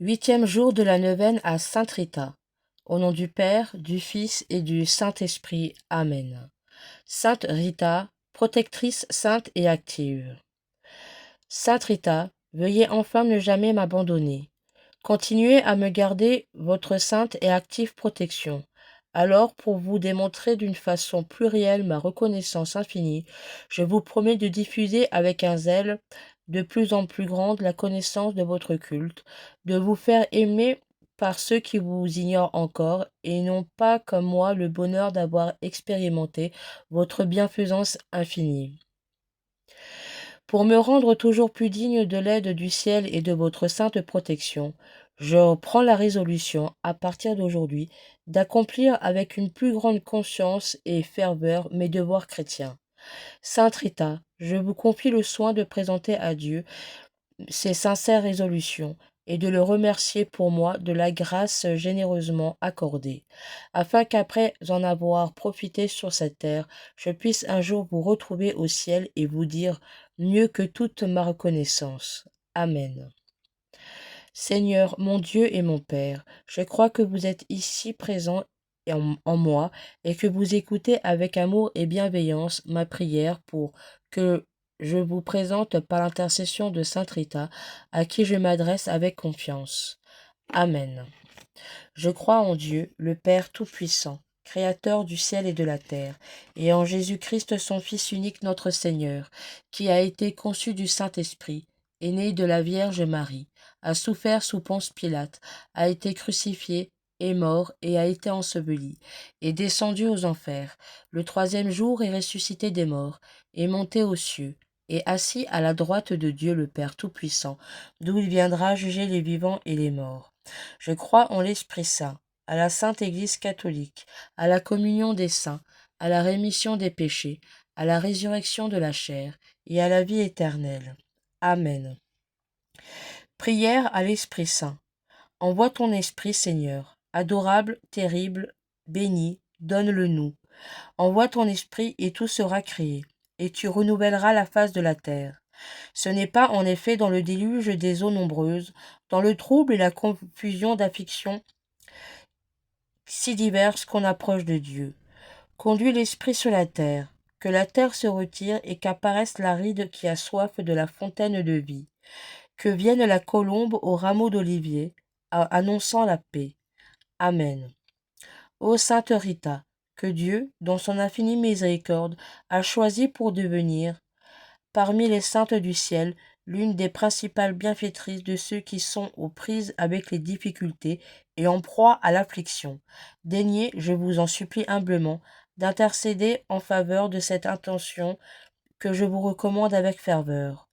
Huitième jour de la neuvaine à Sainte Rita. Au nom du Père, du Fils et du Saint-Esprit. Amen. Sainte Rita, protectrice sainte et active. Sainte Rita, veuillez enfin ne jamais m'abandonner. Continuez à me garder votre sainte et active protection. Alors, pour vous démontrer d'une façon plus réelle ma reconnaissance infinie, je vous promets de diffuser avec un zèle de plus en plus grand la connaissance de votre culte, de vous faire aimer par ceux qui vous ignorent encore et n'ont pas comme moi le bonheur d'avoir expérimenté votre bienfaisance infinie. Pour me rendre toujours plus digne de l'aide du ciel et de votre sainte protection, je prends la résolution, à partir d'aujourd'hui, d'accomplir avec une plus grande conscience et ferveur mes devoirs chrétiens. Sainte Rita, je vous confie le soin de présenter à Dieu ces sincères résolutions et de le remercier pour moi de la grâce généreusement accordée, afin qu'après en avoir profité sur cette terre, je puisse un jour vous retrouver au ciel et vous dire mieux que toute ma reconnaissance. Amen. Seigneur, mon Dieu et mon Père, je crois que vous êtes ici présent en moi et que vous écoutez avec amour et bienveillance ma prière pour que je vous présente par l'intercession de Sainte Rita, à qui je m'adresse avec confiance. Amen. Je crois en Dieu, le Père Tout-Puissant, Créateur du ciel et de la terre, et en Jésus-Christ son Fils unique notre Seigneur, qui a été conçu du Saint-Esprit, est né de la Vierge Marie, a souffert sous Ponce Pilate, a été crucifié, est mort et a été enseveli, est descendu aux enfers, le troisième jour est ressuscité des morts, est monté aux cieux, et assis à la droite de Dieu le Père Tout-Puissant, d'où il viendra juger les vivants et les morts. Je crois en l'Esprit Saint, à la Sainte Église catholique, à la communion des saints, à la rémission des péchés, à la résurrection de la chair et à la vie éternelle. Amen. Prière à l'Esprit Saint. Envoie ton Esprit, Seigneur, adorable, terrible, béni, donne-le-nous. Envoie ton Esprit et tout sera créé, et tu renouvelleras la face de la terre. Ce n'est pas en effet dans le déluge des eaux nombreuses, dans le trouble et la confusion d'afflictions si diverses qu'on approche de Dieu. Conduis l'Esprit sur la terre, que la terre se retire et qu'apparaisse l'aride qui a soif de la fontaine de vie. Que vienne la colombe au rameau d'olivier, annonçant la paix. Amen. Ô Sainte Rita, que Dieu, dans son infinie miséricorde, a choisi pour devenir, parmi les saintes du ciel, l'une des principales bienfaitrices de ceux qui sont aux prises avec les difficultés et en proie à l'affliction. Daignez, je vous en supplie humblement, d'intercéder en faveur de cette intention que je vous recommande avec ferveur.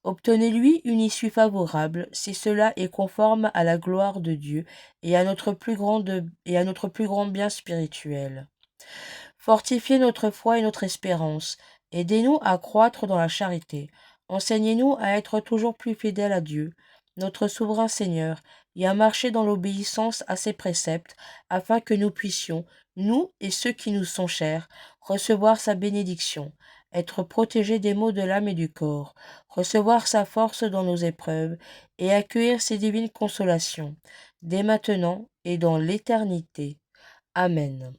Obtenez-lui une issue favorable, si cela est conforme à la gloire de Dieu et à notre plus grand bien spirituel. Fortifiez notre foi et notre espérance. Aidez-nous à croître dans la charité. Enseignez-nous à être toujours plus fidèles à Dieu, notre souverain Seigneur, et à marcher dans l'obéissance à ses préceptes, afin que nous puissions, nous et ceux qui nous sont chers, recevoir sa bénédiction, être protégés des maux de l'âme et du corps, recevoir sa force dans nos épreuves, et accueillir ses divines consolations, dès maintenant et dans l'éternité. Amen.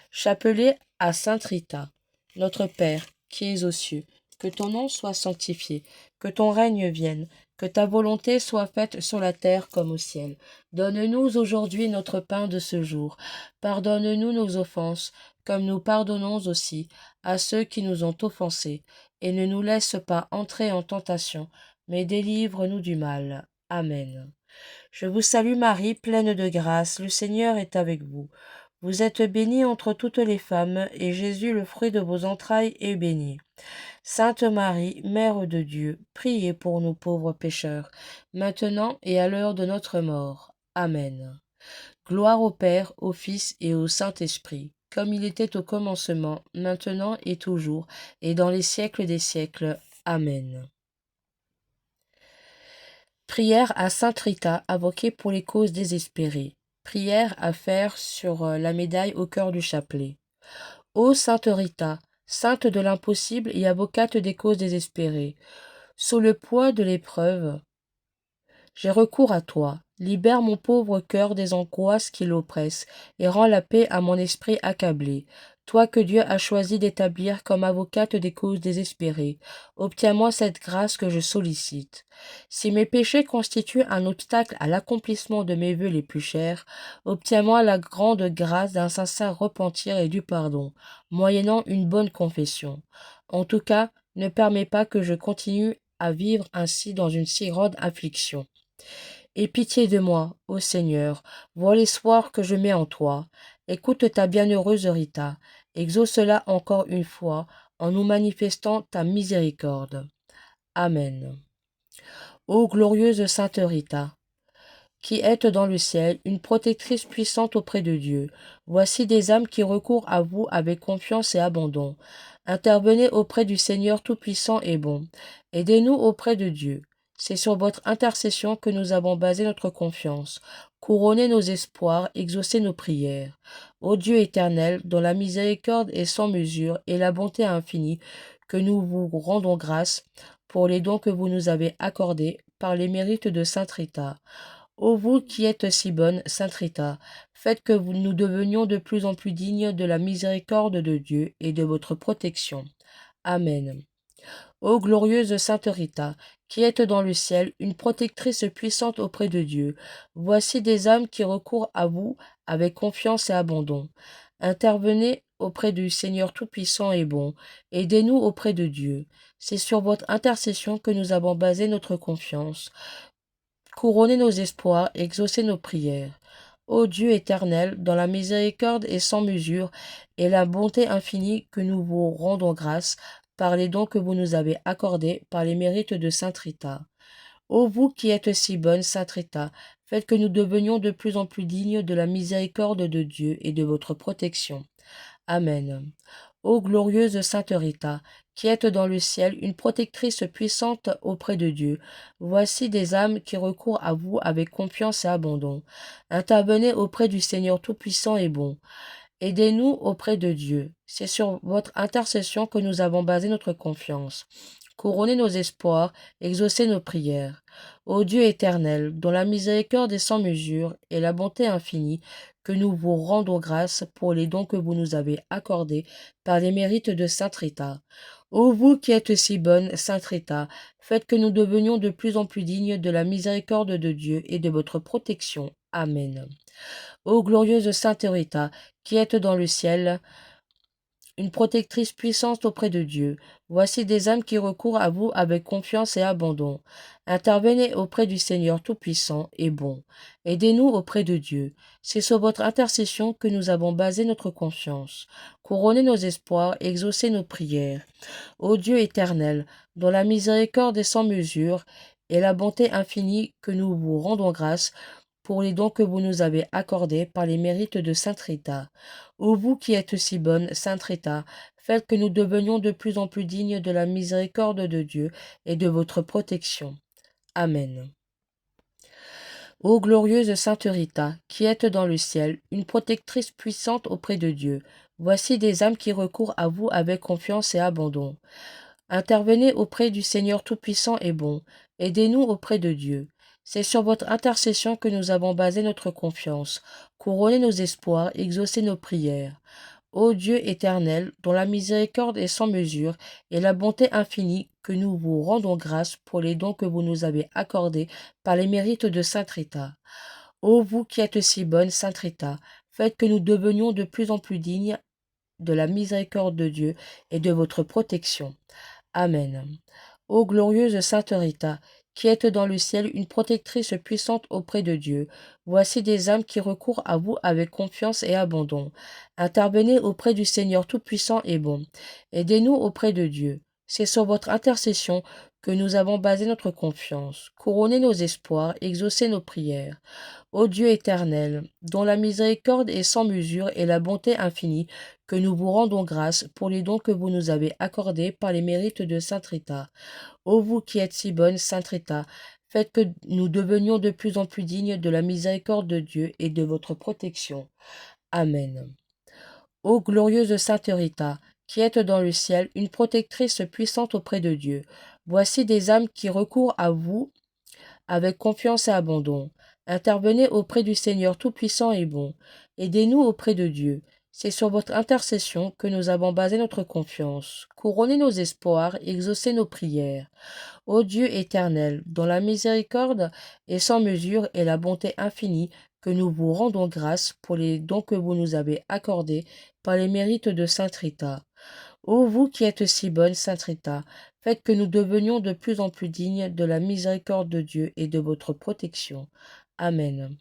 Chapelet à Sainte Rita, notre Père, qui es aux cieux, que ton nom soit sanctifié, que ton règne vienne, que ta volonté soit faite sur la terre comme au ciel. Donne-nous aujourd'hui notre pain de ce jour. Pardonne-nous nos offenses, comme nous pardonnons aussi à ceux qui nous ont offensés. Et ne nous laisse pas entrer en tentation, mais délivre-nous du mal. Amen. Je vous salue Marie, pleine de grâce, le Seigneur est avec vous. Vous êtes bénie entre toutes les femmes, et Jésus, le fruit de vos entrailles, est béni. Sainte Marie, Mère de Dieu, priez pour nous pauvres pécheurs, maintenant et à l'heure de notre mort. Amen. Gloire au Père, au Fils et au Saint-Esprit, comme il était au commencement, maintenant et toujours, et dans les siècles des siècles. Amen. Prière à Sainte Rita, invoquée pour les causes désespérées. Prière à faire sur la médaille au cœur du chapelet. Ô Sainte Rita, sainte de l'impossible et avocate des causes désespérées, sous le poids de l'épreuve, j'ai recours à toi. Libère mon pauvre cœur des angoisses qui l'oppressent et rends la paix à mon esprit accablé. Toi que Dieu a choisi d'établir comme avocate des causes désespérées, obtiens-moi cette grâce que je sollicite. Si mes péchés constituent un obstacle à l'accomplissement de mes vœux les plus chers, obtiens-moi la grande grâce d'un sincère repentir et du pardon, moyennant une bonne confession. En tout cas, ne permets pas que je continue à vivre ainsi dans une si grande affliction. Aie pitié de moi, ô Seigneur, vois l'espoir que je mets en toi. Écoute ta bienheureuse Rita, exauce-la encore une fois en nous manifestant ta miséricorde. Amen. Ô glorieuse Sainte Rita, qui êtes dans le ciel, une protectrice puissante auprès de Dieu. Voici des âmes qui recourent à vous avec confiance et abandon. Intervenez auprès du Seigneur Tout-Puissant et bon. Aidez-nous auprès de Dieu. C'est sur votre intercession que nous avons basé notre confiance. Couronnez nos espoirs, exaucez nos prières. Ô Dieu éternel, dont la miséricorde est sans mesure et la bonté infinie, que nous vous rendons grâce pour les dons que vous nous avez accordés par les mérites de Sainte Rita. Ô vous qui êtes si bonne, Sainte Rita, faites que nous devenions de plus en plus dignes de la miséricorde de Dieu et de votre protection. Amen. Ô glorieuse Sainte Rita, qui êtes dans le ciel, une protectrice puissante auprès de Dieu, voici des âmes qui recourent à vous avec confiance et abandon. Intervenez auprès du Seigneur Tout-Puissant et bon, aidez-nous auprès de Dieu. C'est sur votre intercession que nous avons basé notre confiance. Couronnez nos espoirs, exaucez nos prières. Ô Dieu éternel, dans la miséricorde et sans mesure et la bonté infinie que nous vous rendons grâce par les dons que vous nous avez accordés par les mérites de Sainte Rita. Ô vous qui êtes si bonne, Sainte Rita, faites que nous devenions de plus en plus dignes de la miséricorde de Dieu et de votre protection. Amen. Ô glorieuse Sainte Rita, qui êtes dans le ciel, une protectrice puissante auprès de Dieu, voici des âmes qui recourent à vous avec confiance et abandon. Intervenez auprès du Seigneur Tout-Puissant et bon. Aidez-nous auprès de Dieu. C'est sur votre intercession que nous avons basé notre confiance. Couronnez nos espoirs, exaucez nos prières. Ô Dieu éternel, dont la miséricorde est sans mesure et la bonté infinie, que nous vous rendons grâce pour les dons que vous nous avez accordés par les mérites de Sainte Rita. Ô vous qui êtes si bonne, Sainte Rita, faites que nous devenions de plus en plus dignes de la miséricorde de Dieu et de votre protection. Amen. Ô glorieuse Sainte Rita, qui êtes dans le ciel, une protectrice puissante auprès de Dieu, voici des âmes qui recourent à vous avec confiance et abandon. Intervenez auprès du Seigneur Tout-Puissant et bon. Aidez-nous auprès de Dieu. C'est sur votre intercession que nous avons basé notre confiance. Couronnez nos espoirs, exaucez nos prières. Ô Dieu éternel, dont la miséricorde est sans mesure et la bonté infinie, que nous vous rendons grâce pour les dons que vous nous avez accordés par les mérites de Sainte Rita. Ô vous qui êtes si bonne, Sainte Rita, faites que nous devenions de plus en plus dignes de la miséricorde de Dieu et de votre protection. Amen. Ô glorieuse Sainte Rita, qui êtes dans le ciel, une protectrice puissante auprès de Dieu, voici des âmes qui recourent à vous avec confiance et abandon. Intervenez auprès du Seigneur Tout-Puissant et bon. Aidez-nous auprès de Dieu. C'est sur votre intercession que nous avons basé notre confiance. Couronnez nos espoirs, exaucez nos prières. Ô Dieu éternel, dont la miséricorde est sans mesure et la bonté infinie, que nous vous rendons grâce pour les dons que vous nous avez accordés par les mérites de Sainte Rita. Ô vous qui êtes si bonne, Sainte Rita, faites que nous devenions de plus en plus dignes de la miséricorde de Dieu et de votre protection. Amen. Ô glorieuse Sainte Rita, qui êtes dans le ciel une protectrice puissante auprès de Dieu, voici des âmes qui recourent à vous avec confiance et abandon. Intervenez auprès du Seigneur Tout-Puissant et bon. Aidez-nous auprès de Dieu. C'est sur votre intercession que nous avons basé notre confiance. Couronnez nos espoirs, exaucez nos prières. Ô Dieu éternel, dont la miséricorde est sans mesure et la bonté infinie, que nous vous rendons grâce pour les dons que vous nous avez accordés par les mérites de Sainte Rita. Ô vous qui êtes si bonne, Sainte Rita, faites que nous devenions de plus en plus dignes de la miséricorde de Dieu et de votre protection. Amen. Ô glorieuse Sainte Rita, qui êtes dans le ciel, une protectrice puissante auprès de Dieu, voici des âmes qui recourent à vous avec confiance et abandon. Intervenez auprès du Seigneur Tout-Puissant et bon. Aidez-nous auprès de Dieu. C'est sur votre intercession que nous avons basé notre confiance. Couronnez nos espoirs, exaucez nos prières. Ô Dieu éternel, dont la miséricorde est sans mesure et la bonté infinie, que nous vous rendons grâce pour les dons que vous nous avez accordés par les mérites de Sainte Rita. Ô vous qui êtes si bonne, Sainte Rita, faites que nous devenions de plus en plus dignes de la miséricorde de Dieu et de votre protection. Amen.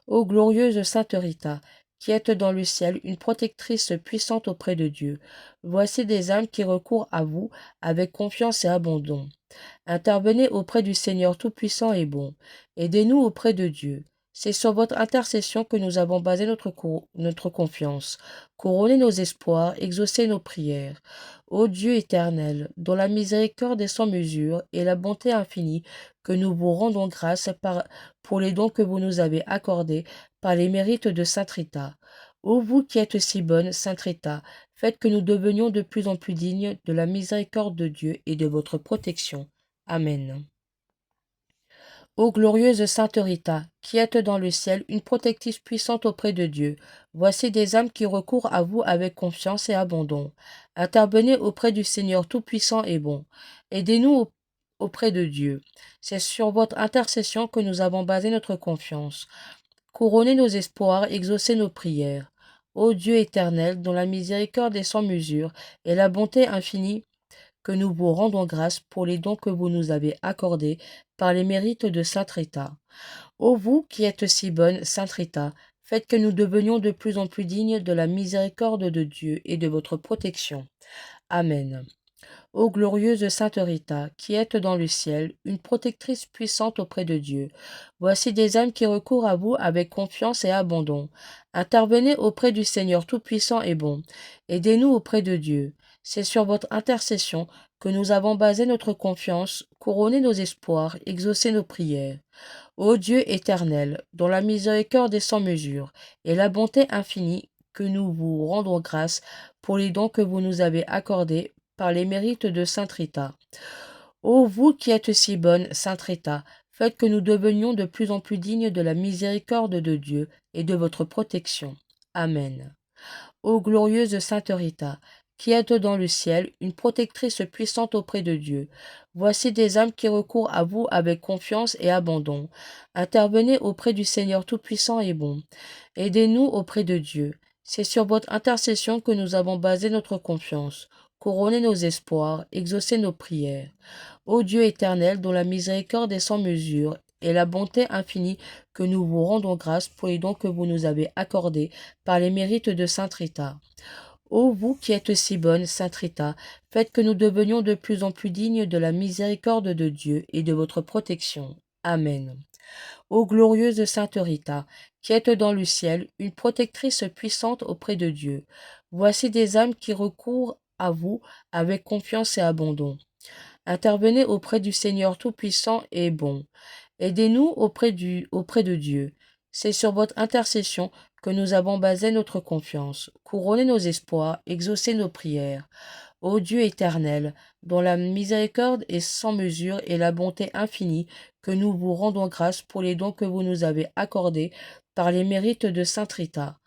Ô glorieuse Sainte Rita, qui êtes dans le ciel une protectrice puissante auprès de Dieu, voici des âmes qui recourent à vous avec confiance et abandon. Intervenez auprès du Seigneur Tout-Puissant et bon. Aidez-nous auprès de Dieu. C'est sur votre intercession que nous avons basé notre confiance. Couronnez nos espoirs, exaucez nos prières. Ô Dieu éternel, dont la miséricorde est sans mesure et la bonté infinie, que nous vous rendons grâce pour les dons que vous nous avez accordés par les mérites de Sainte Rita. Ô vous qui êtes si bonne, Sainte Rita, faites que nous devenions de plus en plus dignes de la miséricorde de Dieu et de votre protection. Amen. Ô glorieuse Sainte Rita, qui êtes dans le ciel une protectrice puissante auprès de Dieu, voici des âmes qui recourent à vous avec confiance et abandon. Intervenez auprès du Seigneur Tout-Puissant et bon. Aidez-nous auprès de Dieu. C'est sur votre intercession que nous avons basé notre confiance. Couronnez nos espoirs, exaucez nos prières. Ô Dieu éternel, dont la miséricorde est sans mesure et la bonté infinie, que nous vous rendons grâce pour les dons que vous nous avez accordés par les mérites de Sainte Rita. Ô vous qui êtes si bonne, Sainte Rita, faites que nous devenions de plus en plus dignes de la miséricorde de Dieu et de votre protection. Amen. Ô glorieuse Sainte Rita, qui êtes dans le ciel, une protectrice puissante auprès de Dieu, voici des âmes qui recourent à vous avec confiance et abandon. Intervenez auprès du Seigneur Tout-Puissant et bon. Aidez-nous auprès de Dieu. C'est sur votre intercession que nous avons basé notre confiance, couronné nos espoirs, exaucé nos prières. Ô Dieu éternel, dont la miséricorde est sans mesure et la bonté infinie, que nous vous rendons grâce pour les dons que vous nous avez accordés par les mérites de Sainte Rita. Ô vous qui êtes si bonne, Sainte Rita, faites que nous devenions de plus en plus dignes de la miséricorde de Dieu et de votre protection. Amen. Ô glorieuse Sainte Rita, qui êtes dans le ciel, une protectrice puissante auprès de Dieu, voici des âmes qui recourent à vous avec confiance et abandon. Intervenez auprès du Seigneur Tout-Puissant et bon. Aidez-nous auprès de Dieu. C'est sur votre intercession que nous avons basé notre confiance. Couronnez nos espoirs, exaucez nos prières. Ô Dieu éternel, dont la miséricorde est sans mesure et la bonté infinie, que nous vous rendons grâce pour les dons que vous nous avez accordés par les mérites de Sainte Rita. Ô vous qui êtes si bonne, Sainte Rita, faites que nous devenions de plus en plus dignes de la miséricorde de Dieu et de votre protection. Amen. Ô glorieuse Sainte Rita, qui êtes dans le ciel, une protectrice puissante auprès de Dieu, voici des âmes qui recourent à vous avec confiance et abandon. Intervenez auprès du Seigneur Tout-Puissant et bon. Aidez-nous auprès de Dieu. C'est sur votre intercession que nous avons basé notre confiance. Couronnez nos espoirs, exaucez nos prières. Ô Dieu éternel, dont la miséricorde est sans mesure et la bonté infinie, que nous vous rendons grâce pour les dons que vous nous avez accordés par les mérites de Sainte Rita.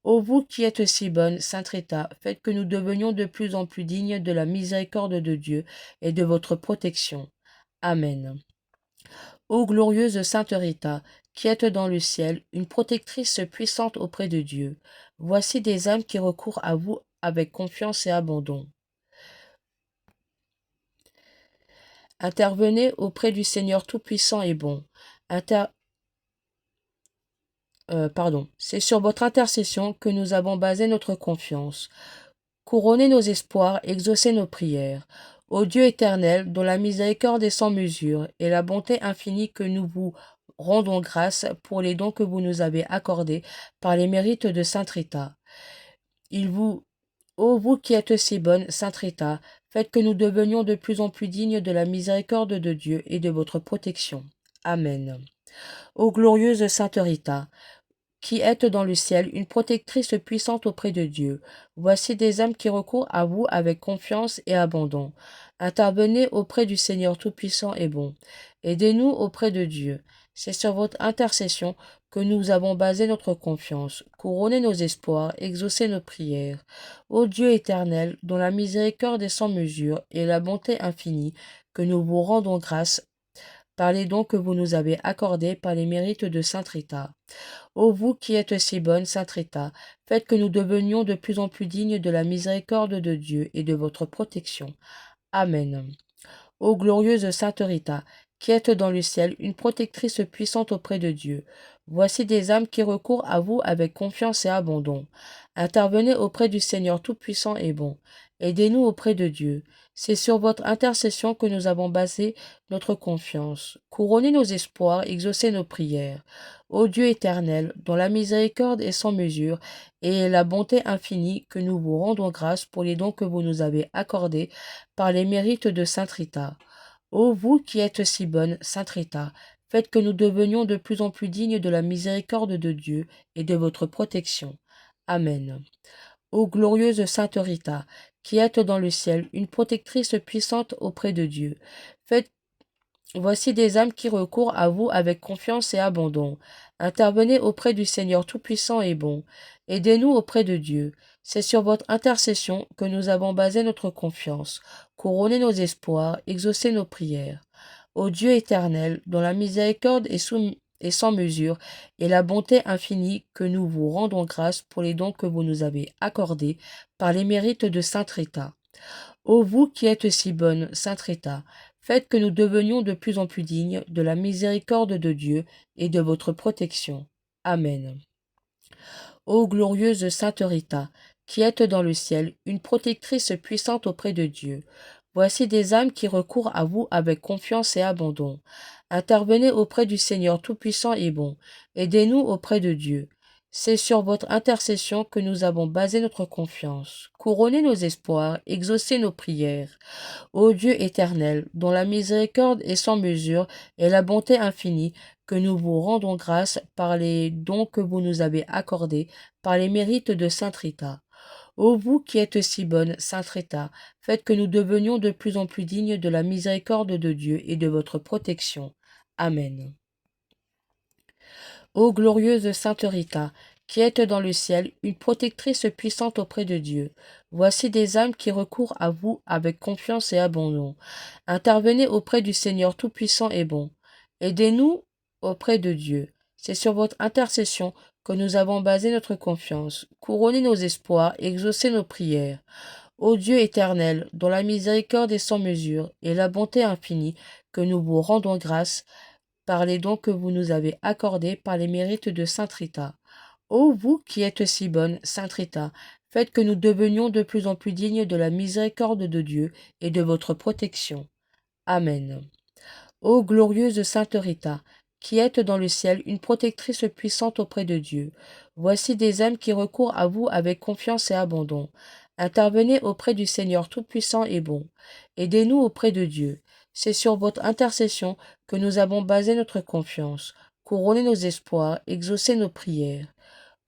Ô vous qui êtes si bonne, Sainte Rita, faites que nous devenions de plus en plus dignes de la miséricorde de Dieu et de votre protection. Amen. Ô glorieuse Sainte Rita, qui êtes dans le ciel, une protectrice puissante auprès de Dieu, voici des âmes qui recourent à vous avec confiance et abandon. Intervenez auprès du Seigneur Tout-Puissant et bon. C'est sur votre intercession que nous avons basé notre confiance. Couronnez nos espoirs, exaucez nos prières. Ô Dieu éternel, dont la miséricorde est sans mesure et la bonté infinie, que nous vous rendons grâce pour les dons que vous nous avez accordés par les mérites de Sainte Rita. Ô vous qui êtes si bonne, Sainte Rita, faites que nous devenions de plus en plus dignes de la miséricorde de Dieu et de votre protection. Amen. Ô glorieuse Sainte Rita, qui êtes dans le ciel, une protectrice puissante auprès de Dieu, voici des âmes qui recourent à vous avec confiance et abandon. Intervenez auprès du Seigneur Tout-Puissant et bon. Aidez-nous auprès de Dieu. C'est sur votre intercession que nous avons basé notre confiance, couronné nos espoirs, exaucé nos prières. Ô Dieu éternel, dont la miséricorde est sans mesure et la bonté infinie, que nous vous rendons grâce par les dons que vous nous avez accordés par les mérites de Sainte Rita. Ô vous qui êtes si bonne, Sainte Rita, faites que nous devenions de plus en plus dignes de la miséricorde de Dieu et de votre protection. Amen. Ô glorieuse Sainte Rita, qui êtes dans le ciel une protectrice puissante auprès de Dieu, voici des âmes qui recourent à vous avec confiance et abandon. Intervenez auprès du Seigneur Tout-Puissant et bon. Aidez-nous auprès de Dieu. C'est sur votre intercession que nous avons basé notre confiance. Couronnez nos espoirs, exaucez nos prières. Ô Dieu éternel, dont la miséricorde est sans mesure et la bonté infinie, que nous vous rendons grâce pour les dons que vous nous avez accordés par les mérites de Sainte Rita. Ô vous qui êtes si bonne, Sainte Rita, faites que nous devenions de plus en plus dignes de la miséricorde de Dieu et de votre protection. Amen. Ô glorieuse Sainte Rita, qui êtes dans le ciel une protectrice puissante auprès de Dieu, faites voici des âmes qui recourent à vous avec confiance et abandon. Intervenez auprès du Seigneur Tout-Puissant et bon. Aidez-nous auprès de Dieu. C'est sur votre intercession que nous avons basé notre confiance, couronné nos espoirs, exaucé nos prières. Ô Dieu éternel, dont la miséricorde est sans mesure et la bonté infinie, que nous vous rendons grâce pour les dons que vous nous avez accordés par les mérites de Sainte Rita. Ô vous qui êtes si bonne, Sainte Rita, faites que nous devenions de plus en plus dignes de la miséricorde de Dieu et de votre protection. Amen. Ô glorieuse Sainte Rita, qui êtes dans le ciel une protectrice puissante auprès de Dieu, voici des âmes qui recourent à vous avec confiance et abandon. Intervenez auprès du Seigneur Tout-Puissant et bon. Aidez-nous auprès de Dieu. C'est sur votre intercession que nous avons basé notre confiance, couronné nos espoirs, exaucé nos prières. Ô Dieu éternel, dont la miséricorde est sans mesure et la bonté infinie, que nous vous rendons grâce par les dons que vous nous avez accordés, par les mérites de Sainte Rita. Ô vous qui êtes si bonne, Sainte Rita, faites que nous devenions de plus en plus dignes de la miséricorde de Dieu et de votre protection. Amen. Ô glorieuse Sainte Rita, qui êtes dans le ciel une protectrice puissante auprès de Dieu, voici des âmes qui recourent à vous avec confiance et abandon. Intervenez auprès du Seigneur Tout-Puissant et bon. Aidez-nous auprès de Dieu. C'est sur votre intercession que nous avons basé notre confiance, couronné nos espoirs, exaucé nos prières. Ô Dieu éternel, dont la miséricorde est sans mesure et la bonté infinie, que nous vous rendons grâce par les dons que vous nous avez accordés par les mérites de Sainte Rita. Ô vous qui êtes si bonne, Sainte Rita, faites que nous devenions de plus en plus dignes de la miséricorde de Dieu et de votre protection. Amen. Ô glorieuse Sainte Rita, qui êtes dans le ciel une protectrice puissante auprès de Dieu, voici des âmes qui recourent à vous avec confiance et abandon. Intervenez auprès du Seigneur Tout-Puissant et bon. Aidez-nous auprès de Dieu. C'est sur votre intercession que nous avons basé notre confiance, couronné nos espoirs, exaucé nos prières.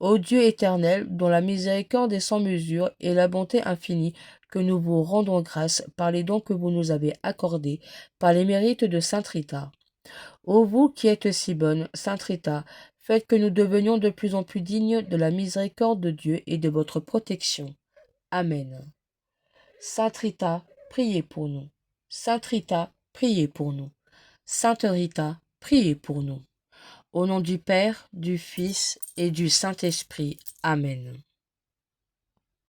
Ô Dieu éternel, dont la miséricorde est sans mesure et la bonté infinie, que nous vous rendons grâce par les dons que vous nous avez accordés, par les mérites de Sainte Rita. Ô vous qui êtes si bonne, Sainte Rita, faites que nous devenions de plus en plus dignes de la miséricorde de Dieu et de votre protection. Amen. Sainte Rita, priez pour nous. Sainte Rita, priez pour nous. Sainte Rita, priez pour nous. Au nom du Père, du Fils et du Saint-Esprit. Amen.